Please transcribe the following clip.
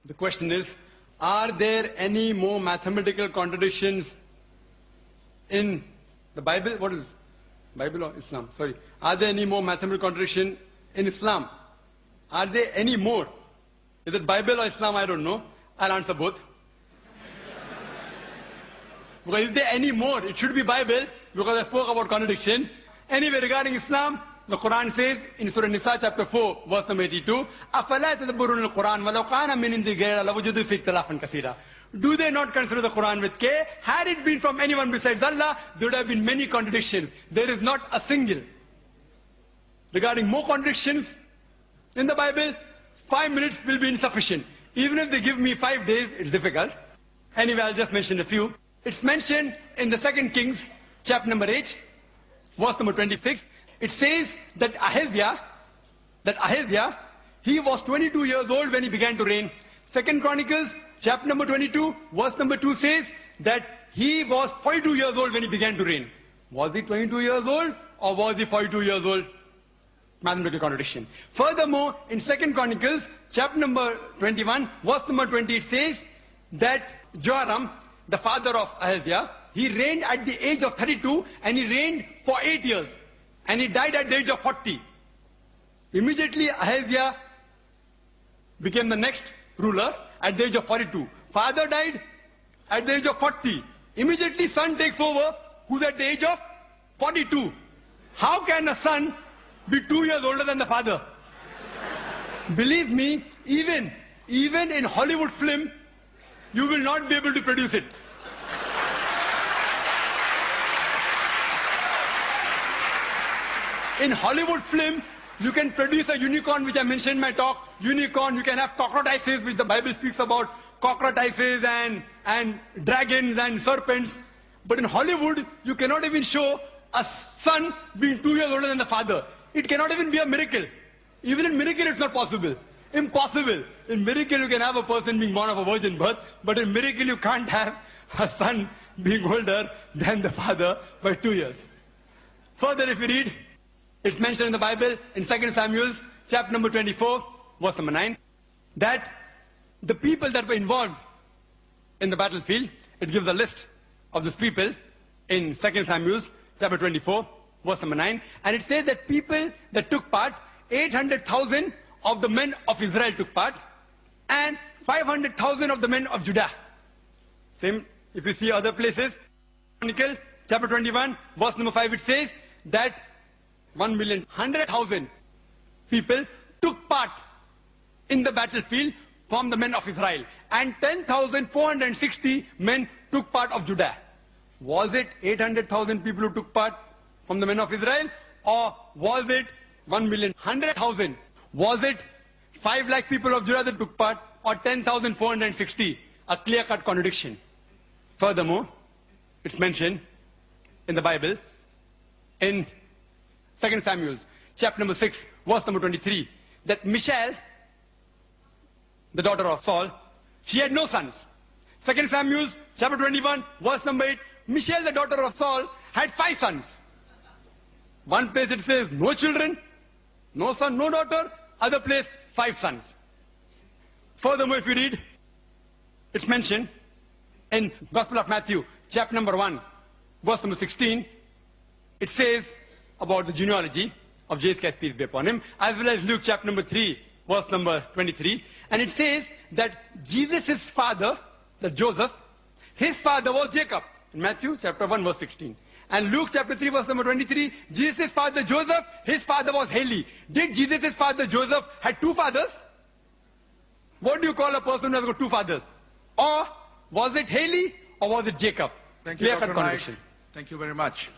The question is, are there any more mathematical contradictions in the Bible? What is Bible or Islam? Sorry. Are there any more mathematical contradictions in Islam? Are there any more? Is it Bible or Islam? I don't know. I'll answer both. Because is there any more? It should be Bible, because I spoke about contradiction. Anyway, regarding Islam, the Quran says in Surah Nisa chapter 4, verse number 82, أَفَلَا تَدَبُّرُونَ الْقُرْآنَ وَلَوْ كَانَ مِنْ عِنْدِ غَيْرِ اللَّهِ لَوَجَدُوا فِيهِ اخْتِلَافًا كَثِيرًا. Do they not consider the Quran with care? Had it been from anyone besides Allah, there would have been many contradictions. There is not a single. Regarding more contradictions in the Bible, 5 minutes will be insufficient. Even if they give me 5 days, it's difficult. Anyway, I'll just mention a few. It's mentioned in the 2 Kings, chapter number 8, verse number 26. It says that Ahaziah, he was 22 years old when he began to reign. 2 Chronicles, chapter number 22, verse number 2 says that he was 42 years old when he began to reign. Was he 22 years old or was he 42 years old? Mathematical contradiction. Furthermore, in 2 Chronicles, chapter number 21, verse number 20, it says that Joram, the father of Ahaziah, he reigned at the age of 32 and he reigned for 8 years. And he died at the age of 40. Immediately Ahaziah became the next ruler at the age of 42. Father died at the age of 40. Immediately son takes over, who's at the age of 42. How can a son be 2 years older than the father? Believe me, even in Hollywood film, you will not be able to produce it. In Hollywood film, you can produce a unicorn, which I mentioned in my talk. Unicorn, you can have cockroaches, which the Bible speaks about. Cockroaches and dragons and serpents. But in Hollywood, you cannot even show a son being 2 years older than the father. It cannot even be a miracle. Even in miracle, it's not possible. Impossible. In miracle, you can have a person being born of a virgin birth. But in miracle, you can't have a son being older than the father by 2 years. Further, if we read, it's mentioned in the Bible, in 2 Samuel, chapter number 24, verse number 9, that the people that were involved in the battlefield, it gives a list of those people in 2 Samuel, chapter 24, verse number 9, and it says that people that took part, 800,000 of the men of Israel took part, and 500,000 of the men of Judah. Same, if you see other places, Chronicle, chapter 21, verse number 5, it says that 1,100,000 people took part in the battlefield from the men of Israel, and 10,460 men took part of Judah. Was it 800,000 people who took part from the men of Israel, or was it 1,100,000? Was it 5 lakh people of Judah that took part, or 10,460? A clear-cut contradiction. Furthermore, it's mentioned in the Bible, in 2 Samuel, chapter number 6, verse number 23, that Michal, the daughter of Saul, she had no sons. 2 Samuel, chapter 21, verse number 8, Michal, the daughter of Saul, had 5 sons. One place it says no children, no son, no daughter. Other place, 5 sons. Furthermore, if you read, it's mentioned in Gospel of Matthew, chapter number 1, verse number 16, it says about the genealogy of Jesus Christ, peace be upon him, as well as Luke chapter number 3, verse number 23. And it says that Jesus' father, that Joseph, his father was Jacob. In Matthew chapter 1, verse 16. And Luke chapter 3, verse number 23, Jesus' father Joseph, his father was Heli. Did Jesus' father Joseph had 2 fathers? What do you call a person who has got 2 fathers? Or was it Heli or was it Jacob? Thank you, Dr. Naik. Thank you very much.